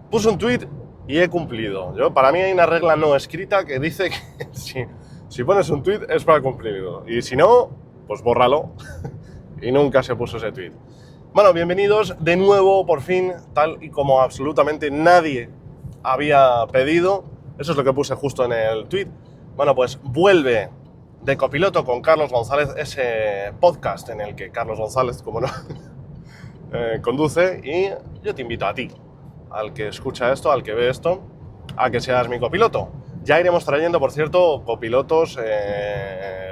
Puse un tweet y he cumplido. Para mí hay una regla no escrita que dice que si pones un tweet es para cumplirlo. Y si no, pues bórralo. Y nunca se puso ese tweet. Bueno, bienvenidos de nuevo, por fin, tal y como absolutamente nadie había pedido. Eso es lo que puse justo en el tweet. Bueno, pues vuelve De Copiloto con Carlos González, ese podcast en el que Carlos González, como no, conduce, y yo te invito a ti, al que escucha esto, al que ve esto, a que seas mi copiloto. Ya iremos trayendo, por cierto, copilotos,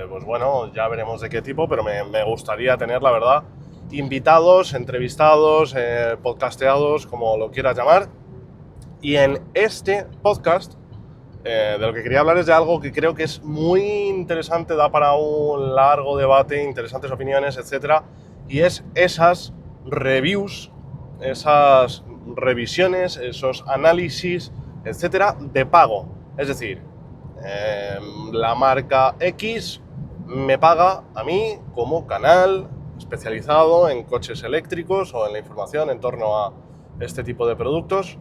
pues bueno, ya veremos de qué tipo, pero me gustaría tener, la verdad, invitados, entrevistados, podcasteados, como lo quieras llamar. Y en este podcast, de lo que quería hablar es de algo que creo que es muy interesante, da para un largo debate, interesantes opiniones, etc. Y es esas reviews, esas revisiones, esos análisis, etcétera, de pago. Es decir, la marca X me paga a mí como canal especializado en coches eléctricos o en la información en torno a este tipo de productos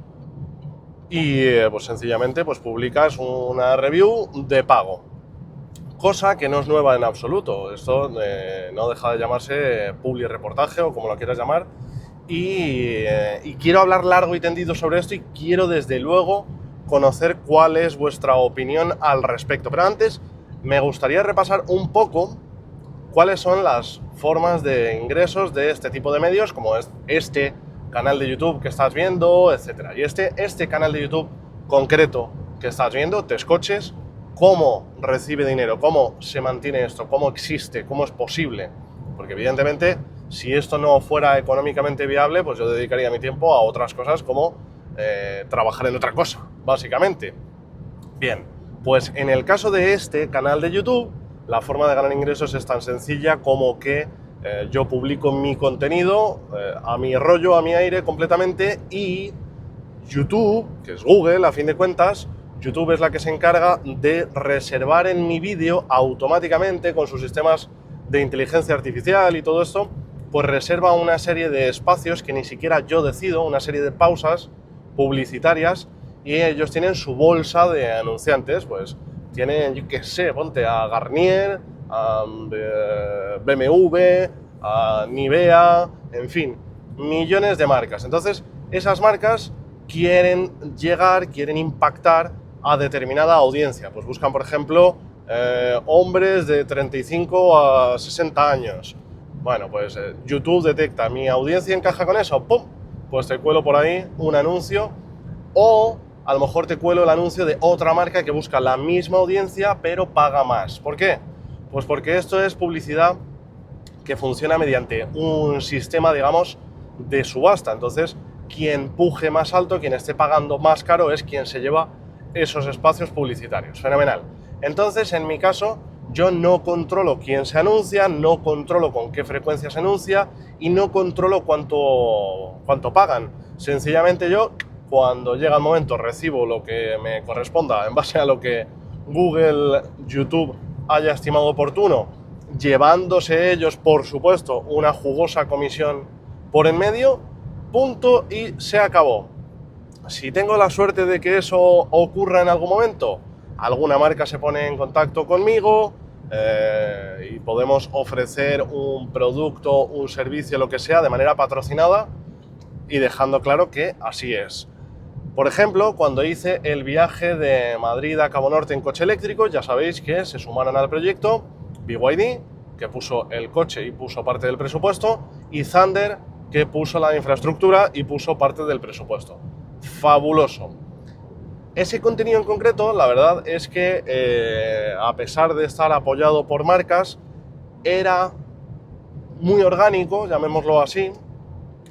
y pues sencillamente pues publicas una review de pago. Cosa que no es nueva en absoluto. Esto no deja de llamarse publi-reportaje o como lo quieras llamar. Y quiero hablar largo y tendido sobre esto y quiero desde luego conocer cuál es vuestra opinión al respecto. Pero antes me gustaría repasar un poco cuáles son las formas de ingresos de este tipo de medios, como es este canal de YouTube que estás viendo, etc. Y este canal de YouTube concreto que estás viendo, Tescoches, cómo recibe dinero, cómo se mantiene esto, cómo existe, cómo es posible. Porque evidentemente, si esto no fuera económicamente viable, pues yo dedicaría mi tiempo a otras cosas como trabajar en otra cosa, básicamente. Bien, pues en el caso de este canal de YouTube, la forma de ganar ingresos es tan sencilla como que yo publico mi contenido a mi rollo, a mi aire completamente, y YouTube, que es Google a fin de cuentas, YouTube es la que se encarga de reservar en mi vídeo automáticamente con sus sistemas de inteligencia artificial y todo esto, pues reserva una serie de espacios que ni siquiera yo decido, una serie de pausas publicitarias, y ellos tienen su bolsa de anunciantes, pues tienen, yo qué sé, ponte a Garnier, a BMW, a Nivea, en fin, millones de marcas. Entonces, esas marcas quieren llegar, quieren impactar a determinada audiencia. Pues buscan, por ejemplo, hombres de 35 a 60 años. Bueno, pues YouTube detecta, mi audiencia encaja con eso, ¡pum! Pues te cuelo por ahí un anuncio, o a lo mejor te cuelo el anuncio de otra marca que busca la misma audiencia pero paga más. ¿Por qué? Pues porque esto es publicidad que funciona mediante un sistema, digamos, de subasta. Entonces, quien puje más alto, quien esté pagando más caro, es quien se lleva esos espacios publicitarios. Fenomenal. Entonces, en mi caso, yo no controlo quién se anuncia, no controlo con qué frecuencia se anuncia y no controlo cuánto pagan. Sencillamente yo, cuando llega el momento, recibo lo que me corresponda en base a lo que Google, YouTube haya estimado oportuno, llevándose ellos, por supuesto, una jugosa comisión por en medio, punto, y se acabó. Si tengo la suerte de que eso ocurra en algún momento, alguna marca se pone en contacto conmigo y podemos ofrecer un producto, un servicio, lo que sea, de manera patrocinada y dejando claro que así es. Por ejemplo, cuando hice el viaje de Madrid a Cabo Norte en coche eléctrico, ya sabéis que se sumaron al proyecto BYD, que puso el coche y puso parte del presupuesto, y Thunder, que puso la infraestructura y puso parte del presupuesto. Fabuloso. Ese contenido en concreto, la verdad es que a pesar de estar apoyado por marcas, era muy orgánico, llamémoslo así.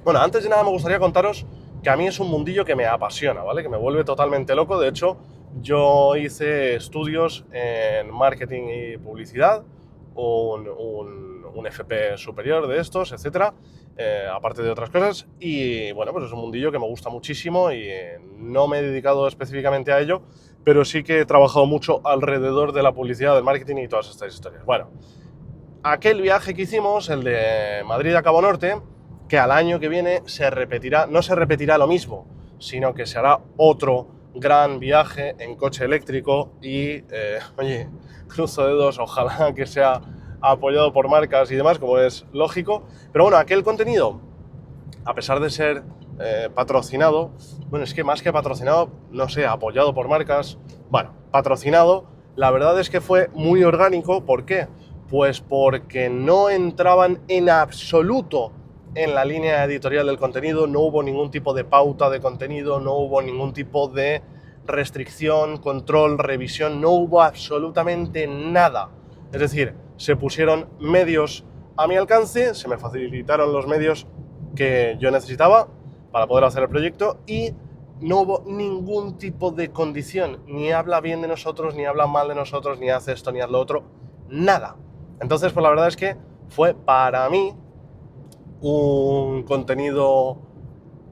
Bueno, antes de nada me gustaría contaros que a mí es un mundillo que me apasiona, ¿vale? Que me vuelve totalmente loco. De hecho, yo hice estudios en marketing y publicidad, un FP superior de estos, etcétera, aparte de otras cosas. Y bueno, pues es un mundillo que me gusta muchísimo y no me he dedicado específicamente a ello, pero sí que he trabajado mucho alrededor de la publicidad, del marketing y todas estas historias. Bueno, aquel viaje que hicimos, el de Madrid a Cabo Norte, que al año que viene se repetirá, no se repetirá lo mismo, sino que se hará otro gran viaje en coche eléctrico y, oye, cruzo dedos, ojalá que sea apoyado por marcas y demás, como es lógico. Pero bueno, aquel contenido, a pesar de ser patrocinado, bueno, es que más que patrocinado, no sé, apoyado por marcas, bueno, patrocinado, la verdad es que fue muy orgánico. ¿Por qué? Pues porque no entraban en absoluto en la línea editorial del contenido, no hubo ningún tipo de pauta de contenido, no hubo ningún tipo de restricción, control, revisión, no hubo absolutamente nada. Es decir, se pusieron medios a mi alcance, se me facilitaron los medios que yo necesitaba para poder hacer el proyecto y no hubo ningún tipo de condición, ni habla bien de nosotros, ni habla mal de nosotros, ni hace esto, ni hace lo otro, nada. Entonces, pues la verdad es que fue para mí un contenido,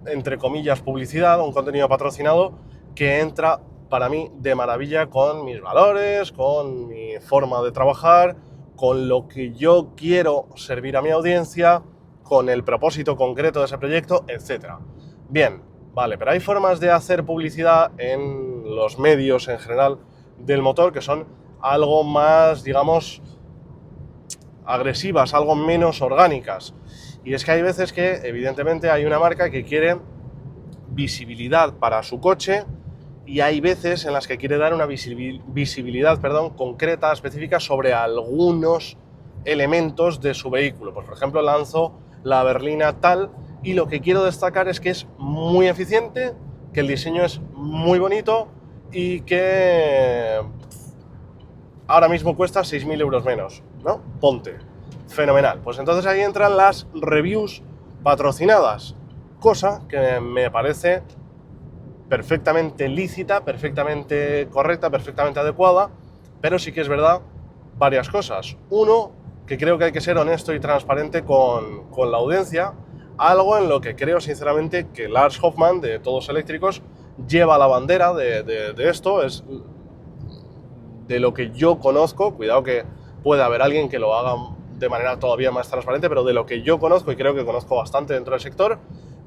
entre comillas, publicidad, un contenido patrocinado que entra para mí de maravilla con mis valores, con mi forma de trabajar, con lo que yo quiero servir a mi audiencia, con el propósito concreto de ese proyecto, etc. Bien, vale, pero hay formas de hacer publicidad en los medios en general del motor que son algo más, digamos, agresivas, algo menos orgánicas. Y es que hay veces que, evidentemente, hay una marca que quiere visibilidad para su coche y hay veces en las que quiere dar una visibilidad, concreta, específica sobre algunos elementos de su vehículo. Pues, por ejemplo, lanzo la berlina tal y lo que quiero destacar es que es muy eficiente, que el diseño es muy bonito y que ahora mismo cuesta 6.000 euros menos, ¿no? Ponte. Fenomenal. Pues entonces ahí entran las reviews patrocinadas, cosa que me parece perfectamente lícita, perfectamente correcta, perfectamente adecuada, pero sí que es verdad varias cosas. Uno, que creo que hay que ser honesto y transparente con la audiencia, algo en lo que creo sinceramente que Lars Hoffman, de Todos Eléctricos, lleva la bandera de esto, es de lo que yo conozco, cuidado que puede haber alguien que lo haga de manera todavía más transparente, pero de lo que yo conozco, y creo que conozco bastante dentro del sector,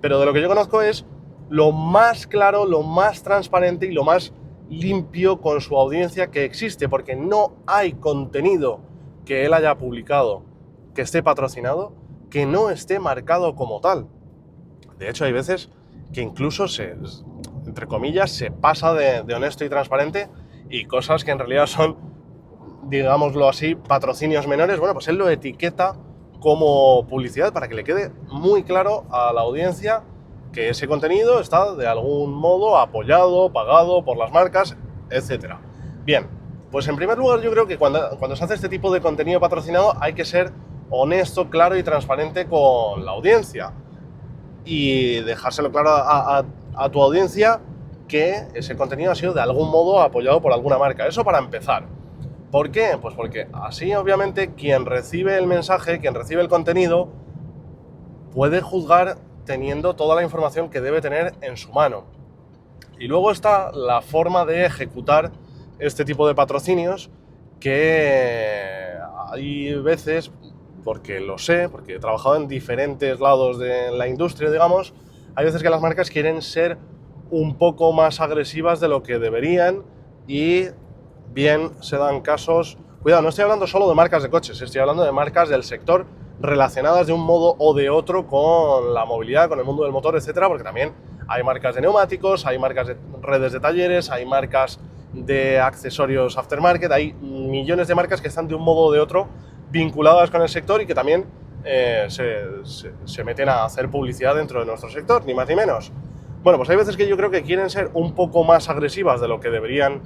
pero de lo que yo conozco es lo más claro, lo más transparente y lo más limpio con su audiencia que existe, porque no hay contenido que él haya publicado que esté patrocinado que no esté marcado como tal. De hecho, hay veces que incluso entre comillas, se pasa de honesto y transparente y cosas que en realidad son, digámoslo así, patrocinios menores, bueno, pues él lo etiqueta como publicidad para que le quede muy claro a la audiencia que ese contenido está de algún modo apoyado, pagado por las marcas, etc. Bien, pues en primer lugar yo creo que cuando se hace este tipo de contenido patrocinado hay que ser honesto, claro y transparente con la audiencia y dejárselo claro a tu audiencia que ese contenido ha sido de algún modo apoyado por alguna marca. Eso para empezar. ¿Por qué? Pues porque así obviamente quien recibe el mensaje, quien recibe el contenido, puede juzgar teniendo toda la información que debe tener en su mano. Y luego está la forma de ejecutar este tipo de patrocinios, que hay veces, porque lo sé, porque he trabajado en diferentes lados de la industria, digamos, hay veces que las marcas quieren ser un poco más agresivas de lo que deberían y bien se dan casos. Cuidado, no estoy hablando solo de marcas de coches, estoy hablando de marcas del sector relacionadas de un modo o de otro con la movilidad, con el mundo del motor, etcétera, porque también hay marcas de neumáticos, hay marcas de redes de talleres, hay marcas de accesorios aftermarket, hay millones de marcas que están de un modo o de otro vinculadas con el sector y que también se meten a hacer publicidad dentro de nuestro sector, ni más ni menos. Bueno, pues hay veces que yo creo que quieren ser un poco más agresivas de lo que deberían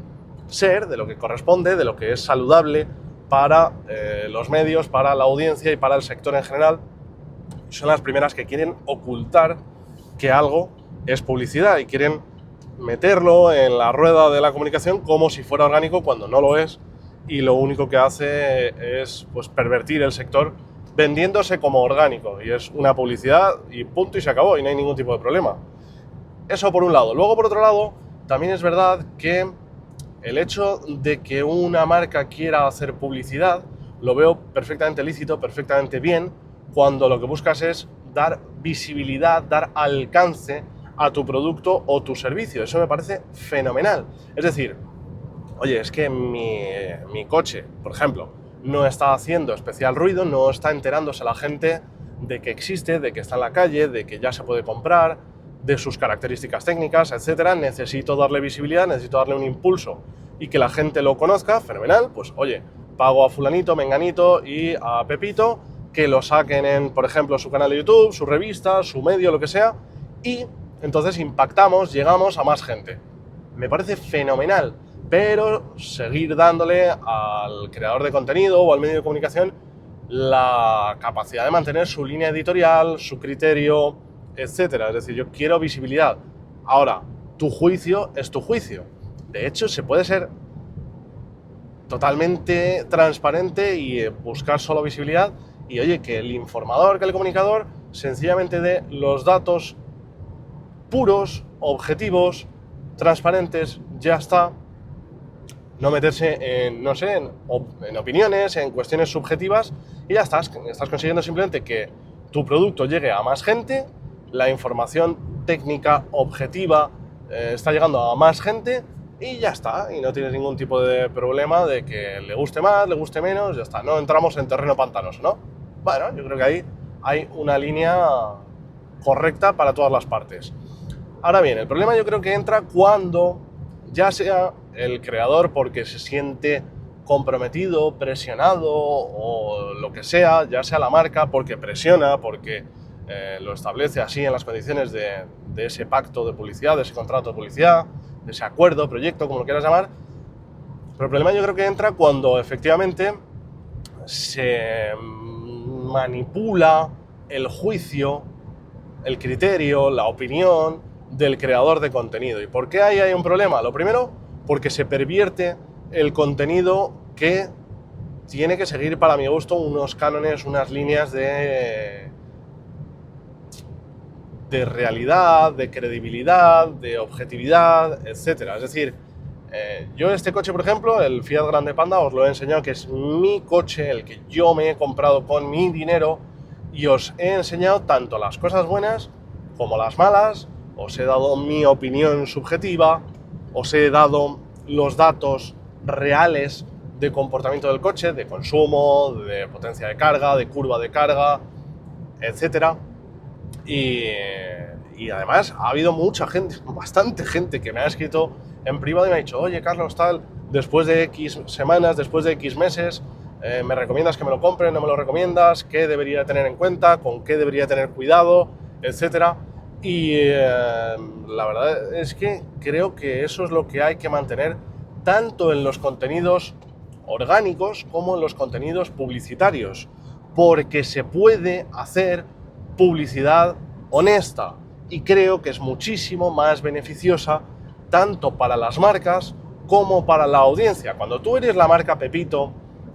ser, de lo que corresponde, de lo que es saludable para los medios, para la audiencia y para el sector en general. Son las primeras que quieren ocultar que algo es publicidad y quieren meterlo en la rueda de la comunicación como si fuera orgánico cuando no lo es, y lo único que hace es pues pervertir el sector vendiéndose como orgánico, y es una publicidad y punto y se acabó y no hay ningún tipo de problema. Eso por un lado. Luego por otro lado también es verdad que el hecho de que una marca quiera hacer publicidad lo veo perfectamente lícito, perfectamente bien, cuando lo que buscas es dar visibilidad, dar alcance a tu producto o tu servicio. Eso me parece fenomenal. Es decir, oye, es que mi coche, por ejemplo, no está haciendo especial ruido, no está enterándose la gente de que existe, de que está en la calle, de que ya se puede comprar, de sus características técnicas, etcétera. Necesito darle visibilidad, necesito darle un impulso y que la gente lo conozca, fenomenal. Pues oye, pago a fulanito, menganito y a Pepito que lo saquen en, por ejemplo, su canal de YouTube, su revista, su medio, lo que sea, y entonces impactamos, llegamos a más gente. Me parece fenomenal, pero seguir dándole al creador de contenido o al medio de comunicación la capacidad de mantener su línea editorial, su criterio, etcétera. Es decir, yo quiero visibilidad. Ahora, tu juicio es tu juicio. De hecho, se puede ser totalmente transparente y buscar solo visibilidad y, oye, que el informador, que el comunicador, sencillamente dé los datos puros, objetivos, transparentes, ya está. No meterse en, no sé, en opiniones, en cuestiones subjetivas y ya estás consiguiendo simplemente que tu producto llegue a más gente, la información técnica objetiva está llegando a más gente y ya está, y no tienes ningún tipo de problema de que le guste más, le guste menos, ya está, no entramos en terreno pantanoso, ¿no? Bueno, yo creo que ahí hay una línea correcta para todas las partes. Ahora bien, el problema yo creo que entra cuando ya sea el creador porque se siente comprometido, presionado o lo que sea, ya sea la marca porque presiona, porque lo establece así en las condiciones de ese pacto de publicidad, de ese contrato de publicidad, de ese acuerdo, proyecto, como lo quieras llamar. Pero el problema yo creo que entra cuando efectivamente se manipula el juicio, el criterio, la opinión del creador de contenido. ¿Y por qué ahí hay un problema? Lo primero, porque se pervierte el contenido que tiene que seguir, para mi gusto, unos cánones, unas líneas de realidad, de credibilidad, de objetividad, etcétera. Es decir, yo este coche, por ejemplo, el Fiat Grande Panda, os lo he enseñado, que es mi coche, el que yo me he comprado con mi dinero, y os he enseñado tanto las cosas buenas como las malas, os he dado mi opinión subjetiva, os he dado los datos reales de comportamiento del coche, de consumo, de potencia de carga, de curva de carga, etcétera. Y además ha habido mucha gente, bastante gente que me ha escrito en privado y me ha dicho: oye, Carlos, tal, después de X semanas, después de X meses, ¿me recomiendas que me lo compre? ¿No me lo recomiendas? ¿Qué debería tener en cuenta? ¿Con qué debería tener cuidado? Etcétera. Y la verdad es que creo que eso es lo que hay que mantener tanto en los contenidos orgánicos como en los contenidos publicitarios, porque se puede hacer publicidad honesta y creo que es muchísimo más beneficiosa tanto para las marcas como para la audiencia. Cuando tú eres la marca Pepito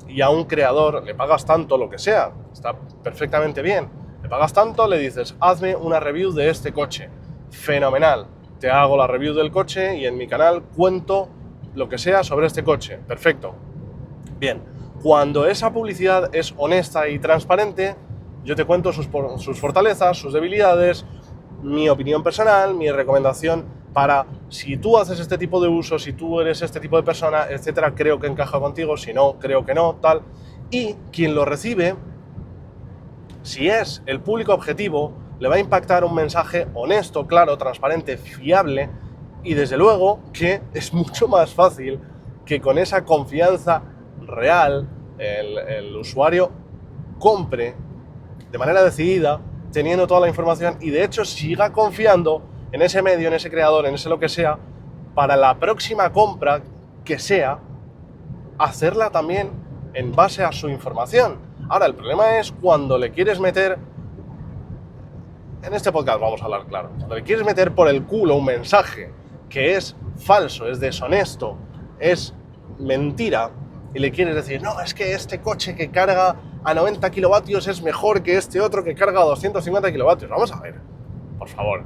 y a un creador le pagas tanto, lo que sea, está perfectamente bien, le pagas tanto, le dices: hazme una review de este coche, fenomenal, te hago la review del coche y en mi canal cuento lo que sea sobre este coche, perfecto. Bien, cuando esa publicidad es honesta y transparente, yo te cuento sus fortalezas, sus debilidades, mi opinión personal, mi recomendación para si tú haces este tipo de uso, si tú eres este tipo de persona, etcétera, creo que encaja contigo, si no, creo que no, tal. Y quien lo recibe, si es el público objetivo, le va a impactar un mensaje honesto, claro, transparente, fiable, y desde luego que es mucho más fácil que con esa confianza real el usuario compre de manera decidida, teniendo toda la información, y de hecho siga confiando en ese medio, en ese creador, en ese lo que sea, para la próxima compra que sea, hacerla también en base a su información. Ahora, el problema es cuando le quieres meter, en este podcast vamos a hablar claro, cuando le quieres meter por el culo un mensaje que es falso, es deshonesto, es mentira, y le quieres decir: no, es que este coche que carga a 90 kilovatios es mejor que este otro que carga a 250 kilovatios. Vamos a ver, por favor,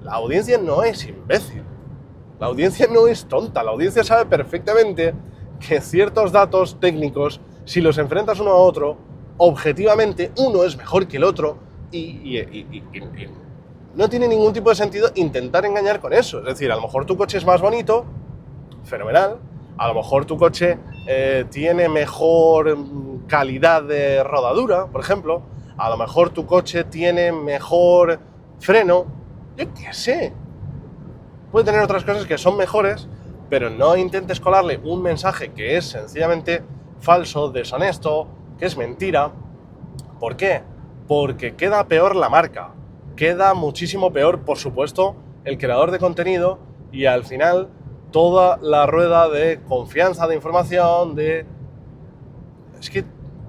la audiencia no es imbécil, la audiencia no es tonta, la audiencia sabe perfectamente que ciertos datos técnicos, si los enfrentas uno a otro, objetivamente uno es mejor que el otro y no tiene ningún tipo de sentido intentar engañar con eso. Es decir, a lo mejor tu coche es más bonito, fenomenal. A lo mejor tu coche tiene mejor calidad de rodadura, por ejemplo. A lo mejor tu coche tiene mejor freno. Yo qué sé. Puede tener otras cosas que son mejores, pero no intentes colarle un mensaje que es sencillamente falso, deshonesto, que es mentira. ¿Por qué? Porque queda peor la marca. Queda muchísimo peor, por supuesto, el creador de contenido y al final toda la rueda de confianza, de información, es que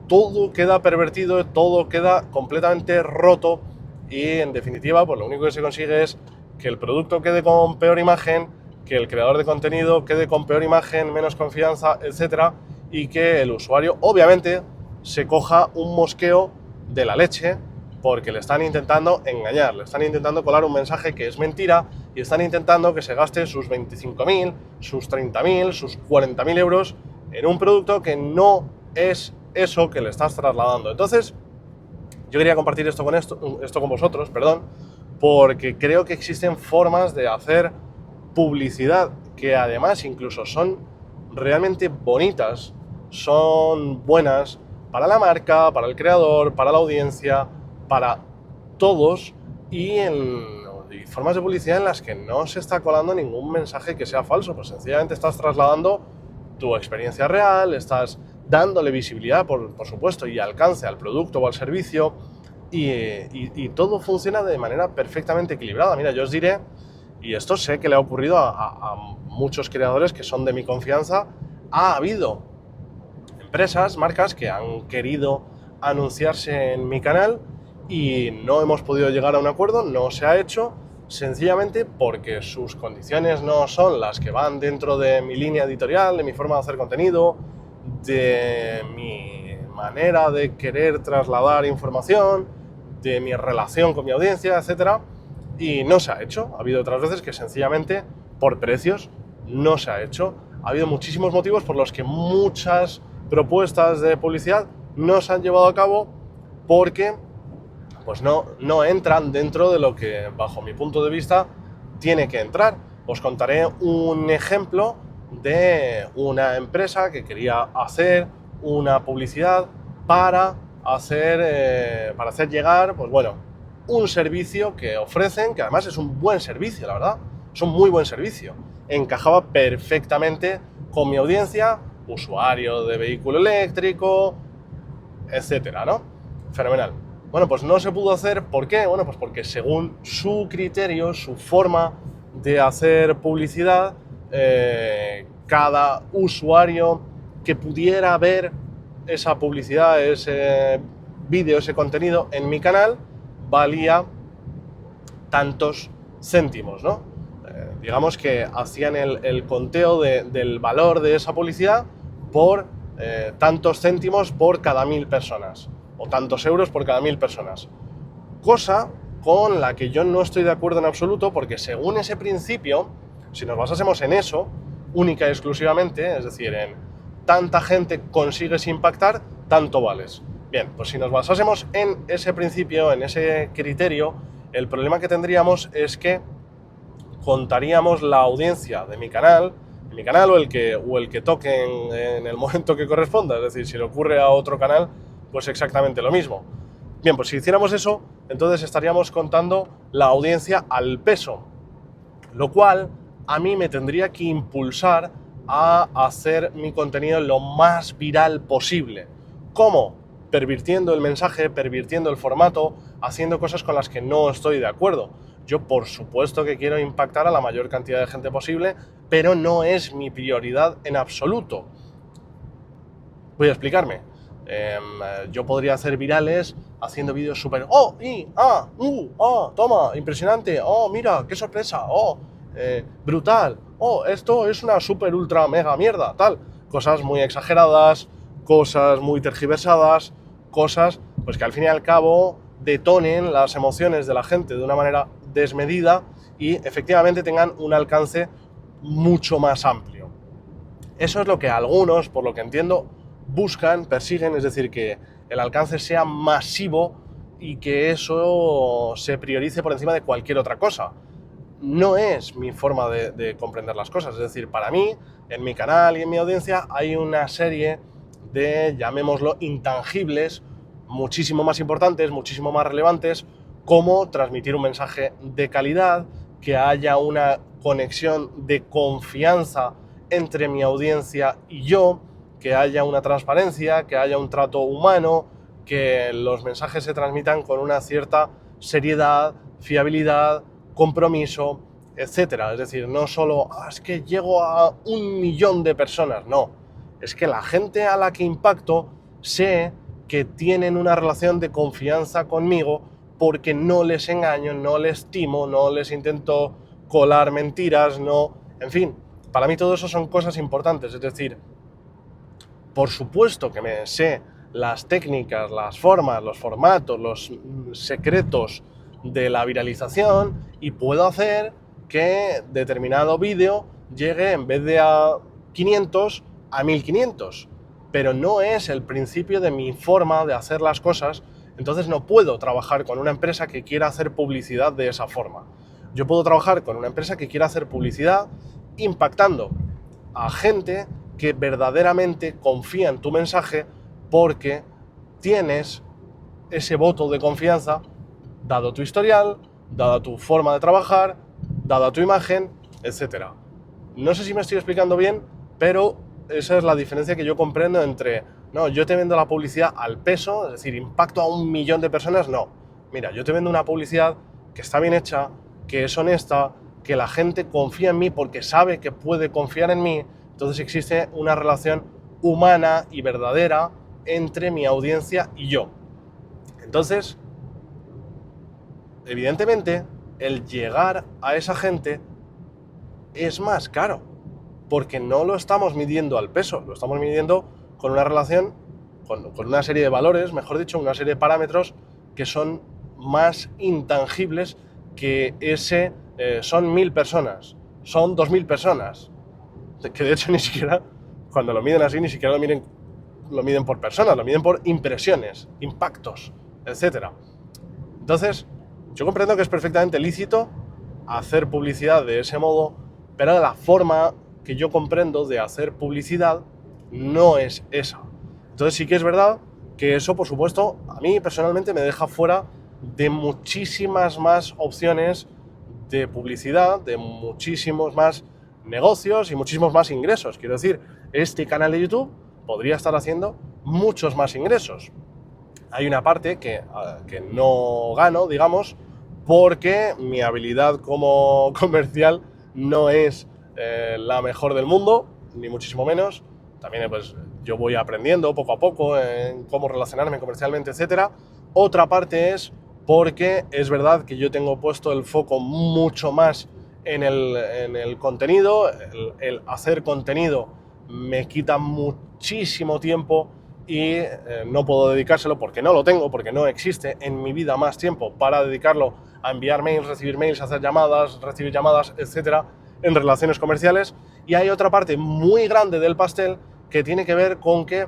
todo queda pervertido, todo queda completamente roto y en definitiva pues lo único que se consigue es que el producto quede con peor imagen, que el creador de contenido quede con peor imagen, menos confianza, etcétera, y que el usuario obviamente se coja un mosqueo de la leche porque le están intentando engañar, le están intentando colar un mensaje que es mentira y están intentando que se gaste sus 25.000, sus 30.000, sus 40.000 euros en un producto que no es eso que le estás trasladando. Entonces, yo quería compartir esto con vosotros, porque creo que existen formas de hacer publicidad que además incluso son realmente bonitas, son buenas para la marca, para el creador, para la audiencia, para todos y formas de publicidad en las que no se está colando ningún mensaje que sea falso, pues sencillamente estás trasladando tu experiencia real, estás dándole visibilidad, por supuesto, y alcance al producto o al servicio y todo funciona de manera perfectamente equilibrada. Mira, yo os diré, y esto sé que le ha ocurrido a muchos creadores que son de mi confianza, ha habido empresas, marcas que han querido anunciarse en mi canal y no hemos podido llegar a un acuerdo, no se ha hecho, sencillamente porque sus condiciones no son las que van dentro de mi línea editorial, de mi forma de hacer contenido, de mi manera de querer trasladar información, de mi relación con mi audiencia, etcétera, y no se ha hecho. Ha habido otras veces que sencillamente por precios no se ha hecho. Ha habido muchísimos motivos por los que muchas propuestas de publicidad no se han llevado a cabo porque pues no entran dentro de lo que, bajo mi punto de vista, tiene que entrar. Os contaré un ejemplo de una empresa que quería hacer una publicidad para hacer llegar, pues bueno, un servicio que ofrecen, que además es un buen servicio, la verdad, es un muy buen servicio. Encajaba perfectamente con mi audiencia, usuario de vehículo eléctrico, etcétera, ¿no? Fenomenal. Bueno, pues no se pudo hacer, ¿por qué? Bueno, pues porque según su criterio, su forma de hacer publicidad, cada usuario que pudiera ver esa publicidad, ese vídeo, ese contenido en mi canal, valía tantos céntimos, ¿no? Digamos que hacían el conteo del valor de esa publicidad por tantos céntimos por cada 1000 personas o tantos euros por cada 1000 personas. Cosa con la que yo no estoy de acuerdo en absoluto, porque según ese principio, si nos basásemos en eso, única y exclusivamente, es decir, en tanta gente consigues impactar, tanto vales. Bien, pues si nos basásemos en ese principio, en ese criterio, el problema que tendríamos es que contaríamos la audiencia de mi canal o el que toque en el momento que corresponda, es decir, si le ocurre a otro canal, pues exactamente lo mismo. Bien, pues si hiciéramos eso, entonces estaríamos contando la audiencia al peso, lo cual a mí me tendría que impulsar a hacer mi contenido lo más viral posible. ¿Cómo? Pervirtiendo el mensaje, pervirtiendo el formato, haciendo cosas con las que no estoy de acuerdo. Yo, por supuesto que quiero impactar a la mayor cantidad de gente posible, pero no es mi prioridad en absoluto. Voy a explicarme. Yo podría hacer virales haciendo vídeos súper toma, impresionante, mira, qué sorpresa, brutal, esto es una súper ultra mega mierda, tal, cosas muy exageradas, cosas muy tergiversadas, cosas pues que al fin y al cabo detonen las emociones de la gente de una manera desmedida y efectivamente tengan un alcance mucho más amplio. Eso es lo que algunos, por lo que entiendo, buscan, persiguen, es decir, que el alcance sea masivo y que eso se priorice por encima de cualquier otra cosa. No es mi forma de comprender las cosas. Es decir, para mí, en mi canal y en mi audiencia hay una serie de, llamémoslo, intangibles muchísimo más importantes, muchísimo más relevantes, como transmitir un mensaje de calidad, que haya una conexión de confianza entre mi audiencia y yo, que haya una transparencia, que haya un trato humano, que los mensajes se transmitan con una cierta seriedad, fiabilidad, compromiso, etcétera. Es decir, no solo es que llego a 1 millón de personas, no. Es que la gente a la que impacto sé que tienen una relación de confianza conmigo porque no les engaño, no les timo, no les intento colar mentiras, no... En fin, para mí todo eso son cosas importantes. Es decir, por supuesto que me sé las técnicas, las formas, los formatos, los secretos de la viralización y puedo hacer que determinado vídeo llegue en vez de a 500 a 1500. Pero no es el principio de mi forma de hacer las cosas, entonces no puedo trabajar con una empresa que quiera hacer publicidad de esa forma. Yo puedo trabajar con una empresa que quiera hacer publicidad impactando a gente que verdaderamente confía en tu mensaje porque tienes ese voto de confianza dado tu historial, dada tu forma de trabajar, dada tu imagen, etc. No sé si me estoy explicando bien, pero esa es la diferencia que yo comprendo entre, no, yo te vendo la publicidad al peso, es decir, impacto a 1 millón de personas, no. Mira, yo te vendo una publicidad que está bien hecha, que es honesta, que la gente confía en mí porque sabe que puede confiar en mí, entonces existe una relación humana y verdadera entre mi audiencia y yo. Entonces, evidentemente, el llegar a esa gente es más caro, porque no lo estamos midiendo al peso, lo estamos midiendo con una relación, con una serie de valores, mejor dicho, una serie de parámetros que son más intangibles que ese son 1000 personas, son 2000 personas, que de hecho ni siquiera, cuando lo miden así, ni siquiera lo miden por personas, lo miden por impresiones, impactos, etc. Entonces, yo comprendo que es perfectamente lícito hacer publicidad de ese modo, pero la forma que yo comprendo de hacer publicidad no es esa. Entonces sí que es verdad que eso, por supuesto, a mí personalmente me deja fuera de muchísimas más opciones de publicidad, de muchísimos más negocios y muchísimos más ingresos. Quiero decir, este canal de YouTube podría estar haciendo muchos más ingresos. Hay una parte que no gano, digamos, porque mi habilidad como comercial no es la mejor del mundo, ni muchísimo menos. También pues, yo voy aprendiendo poco a poco en cómo relacionarme comercialmente, etc. Otra parte es porque es verdad que yo tengo puesto el foco mucho más en el contenido. El hacer contenido me quita muchísimo tiempo y no puedo dedicárselo porque no lo tengo, porque no existe en mi vida más tiempo para dedicarlo a enviar mails, recibir mails, hacer llamadas, recibir llamadas, etcétera, en relaciones comerciales. Y hay otra parte muy grande del pastel que tiene que ver con que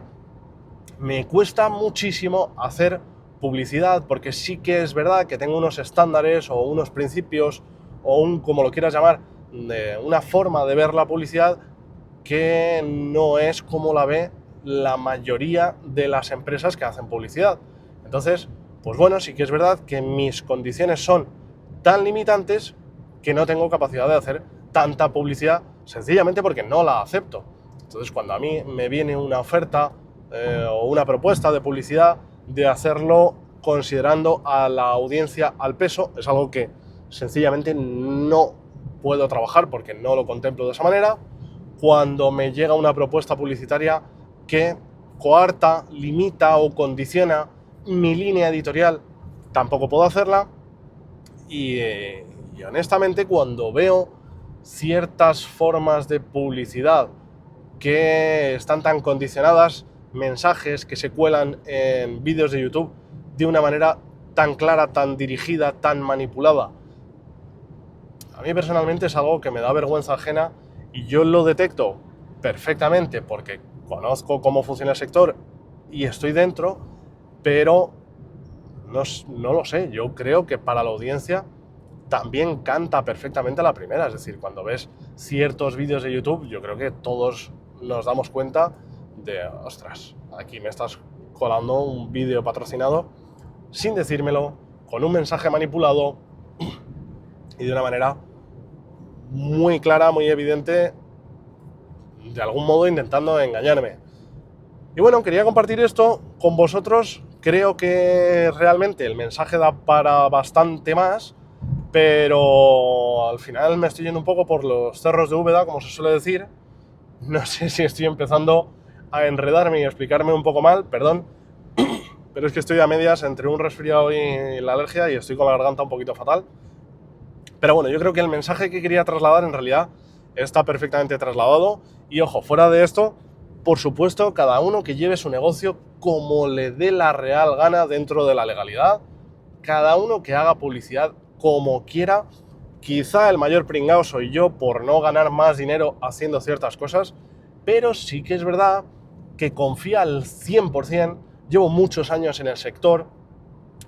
me cuesta muchísimo hacer publicidad, porque sí que es verdad que tengo unos estándares o unos principios o como lo quieras llamar, de una forma de ver la publicidad que no es como la ve la mayoría de las empresas que hacen publicidad. Entonces, pues bueno, sí que es verdad que mis condiciones son tan limitantes que no tengo capacidad de hacer tanta publicidad, sencillamente porque no la acepto. Entonces, cuando a mí me viene una oferta o una propuesta de publicidad, de hacerlo considerando a la audiencia al peso, es algo que sencillamente no puedo trabajar porque no lo contemplo de esa manera. Cuando me llega una propuesta publicitaria que coarta, limita o condiciona mi línea editorial, tampoco puedo hacerla. Y honestamente, cuando veo ciertas formas de publicidad que están tan condicionadas, mensajes que se cuelan en vídeos de YouTube de una manera tan clara, tan dirigida, tan manipulada, a mí personalmente es algo que me da vergüenza ajena y yo lo detecto perfectamente porque conozco cómo funciona el sector y estoy dentro, pero no lo sé, yo creo que para la audiencia también canta perfectamente a la primera. Es decir, cuando ves ciertos vídeos de YouTube, yo creo que todos nos damos cuenta de, ostras, aquí me estás colando un vídeo patrocinado sin decírmelo, con un mensaje manipulado y de una manera muy clara, muy evidente, de algún modo intentando engañarme. Y bueno, quería compartir esto con vosotros. Creo que realmente el mensaje da para bastante más, pero al final me estoy yendo un poco por los cerros de Úbeda, como se suele decir. No sé si estoy empezando a enredarme y a explicarme un poco mal, perdón, pero es que estoy a medias entre un resfriado y la alergia y estoy con la garganta un poquito fatal. Pero bueno, yo creo que el mensaje que quería trasladar en realidad está perfectamente trasladado. Y ojo, fuera de esto, por supuesto, cada uno que lleve su negocio como le dé la real gana dentro de la legalidad, cada uno que haga publicidad como quiera. Quizá el mayor pringao soy yo por no ganar más dinero haciendo ciertas cosas, pero sí que es verdad que confía al 100%, llevo muchos años en el sector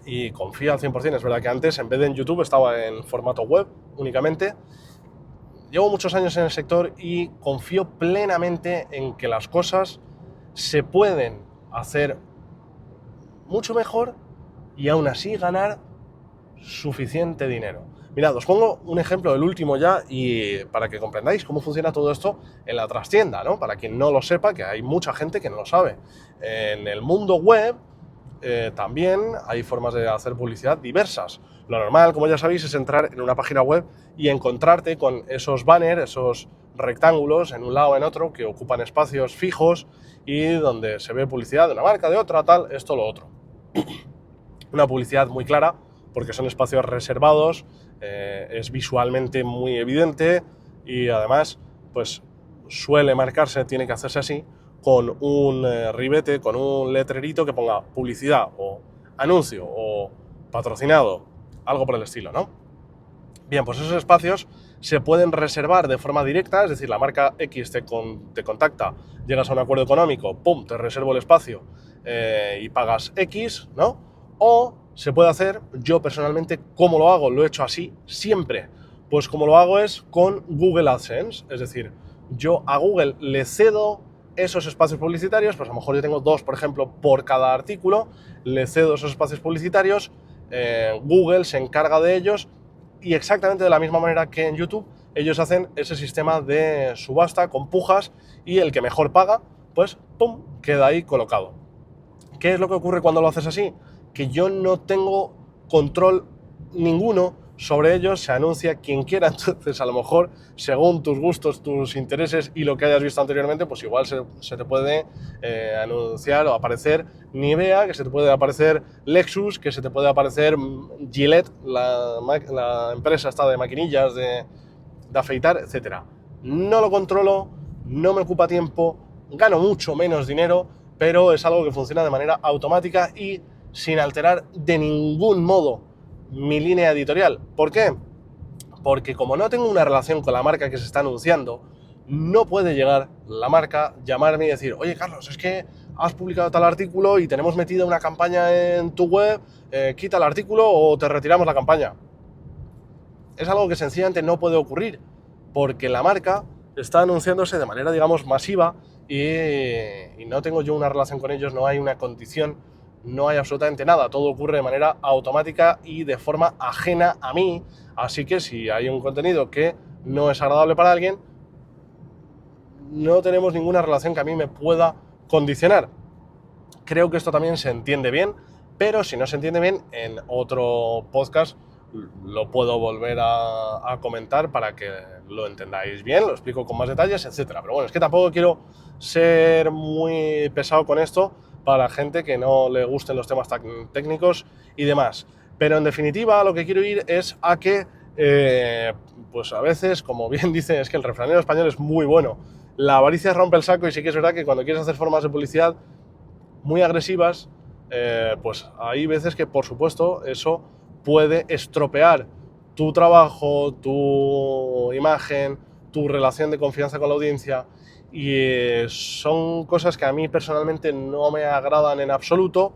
y confío al 100%, es verdad que antes en vez de en YouTube estaba en formato web únicamente. Llevo muchos años en el sector y confío plenamente en que las cosas se pueden hacer mucho mejor y aún así ganar suficiente dinero. Mirad, os pongo un ejemplo, el último ya, y para que comprendáis cómo funciona todo esto en la trastienda, ¿no? Para quien no lo sepa, que hay mucha gente que no lo sabe. En el mundo web también hay formas de hacer publicidad diversas. Lo normal, como ya sabéis, es entrar en una página web y encontrarte con esos banners, esos rectángulos en un lado o en otro que ocupan espacios fijos y donde se ve publicidad de una marca, de otra, tal, esto, lo otro. Una publicidad muy clara porque son espacios reservados, es visualmente muy evidente y además pues suele marcarse, tiene que hacerse así, con un ribete, con un letrerito que ponga publicidad o anuncio o patrocinado, algo por el estilo, ¿no? Bien, pues esos espacios se pueden reservar de forma directa, es decir, la marca X te contacta, llegas a un acuerdo económico, pum, te reservo el espacio y pagas X, ¿no? O se puede hacer, yo personalmente, ¿cómo lo hago? Lo he hecho así siempre. Pues como lo hago es con Google AdSense, es decir, yo a Google le cedo esos espacios publicitarios, pues a lo mejor yo tengo 2, por ejemplo, por cada artículo, le cedo esos espacios publicitarios, Google se encarga de ellos y exactamente de la misma manera que en YouTube, ellos hacen ese sistema de subasta con pujas y el que mejor paga, pues pum, queda ahí colocado. ¿Qué es lo que ocurre cuando lo haces así? Que yo no tengo control ninguno sobre ellos, se anuncia quien quiera, entonces a lo mejor según tus gustos, tus intereses y lo que hayas visto anteriormente, pues igual se te puede anunciar o aparecer Nivea, que se te puede aparecer Lexus, que se te puede aparecer Gillette, la empresa esta de maquinillas de afeitar, etc. No lo controlo, no me ocupa tiempo, gano mucho menos dinero, pero es algo que funciona de manera automática y sin alterar de ningún modo mi línea editorial. ¿Por qué? Porque como no tengo una relación con la marca que se está anunciando, no puede llegar la marca, llamarme y decir, oye Carlos, es que has publicado tal artículo y tenemos metida una campaña en tu web, quita el artículo o te retiramos la campaña. Es algo que sencillamente no puede ocurrir, porque la marca está anunciándose de manera, digamos, masiva y no tengo yo una relación con ellos, no hay una condición, no hay absolutamente nada, todo ocurre de manera automática y de forma ajena a mí, así que si hay un contenido que no es agradable para alguien, no tenemos ninguna relación que a mí me pueda condicionar. Creo que esto también se entiende bien, pero si no se entiende bien, en otro podcast lo puedo volver a comentar para que lo entendáis bien, lo explico con más detalles, etcétera. Pero bueno, es que tampoco quiero ser muy pesado con esto para gente que no le gusten los temas técnicos y demás. Pero en definitiva, lo que quiero ir es a que, pues a veces, como bien dice, es que el refranero español es muy bueno. La avaricia rompe el saco y sí que es verdad que cuando quieres hacer formas de publicidad muy agresivas, pues hay veces que, por supuesto, eso puede estropear tu trabajo, tu imagen, tu relación de confianza con la audiencia y son cosas que a mí personalmente no me agradan en absoluto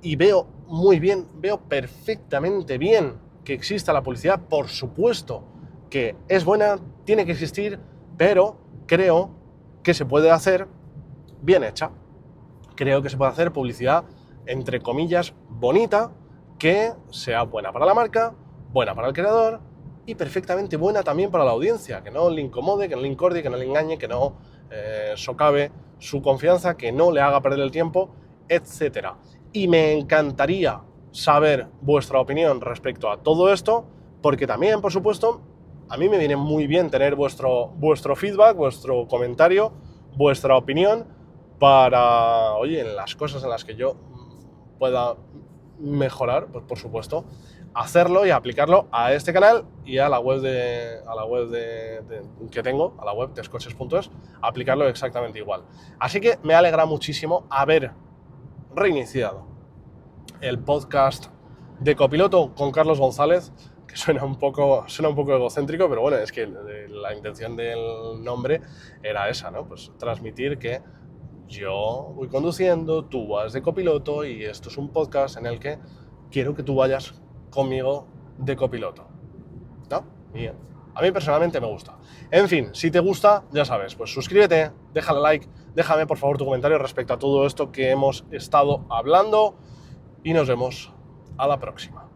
y veo muy bien, veo perfectamente bien que exista la publicidad, por supuesto que es buena, tiene que existir, pero creo que se puede hacer bien hecha. Creo que se puede hacer publicidad, entre comillas, bonita, que sea buena para la marca, buena para el creador y perfectamente buena también para la audiencia, que no le incomode, que no le incordie, que no le engañe, que no socave su confianza, que no le haga perder el tiempo, etc. Y me encantaría saber vuestra opinión respecto a todo esto, porque también, por supuesto, a mí me viene muy bien tener vuestro feedback, vuestro comentario, vuestra opinión para, oye, en las cosas en las que yo pueda mejorar, pues por supuesto, hacerlo y aplicarlo a este canal y a la web que tengo, a la web de Scotches.es, aplicarlo exactamente igual. Así que me alegra muchísimo haber reiniciado el podcast de Copiloto con Carlos González, que suena un poco egocéntrico, pero bueno, es que la intención del nombre era esa, ¿no? Pues transmitir que yo voy conduciendo, tú vas de copiloto y esto es un podcast en el que quiero que tú vayas conmigo de copiloto, ¿no? Y a mí personalmente me gusta. En fin, si te gusta, ya sabes, pues suscríbete, déjale like, déjame por favor tu comentario respecto a todo esto que hemos estado hablando y nos vemos a la próxima.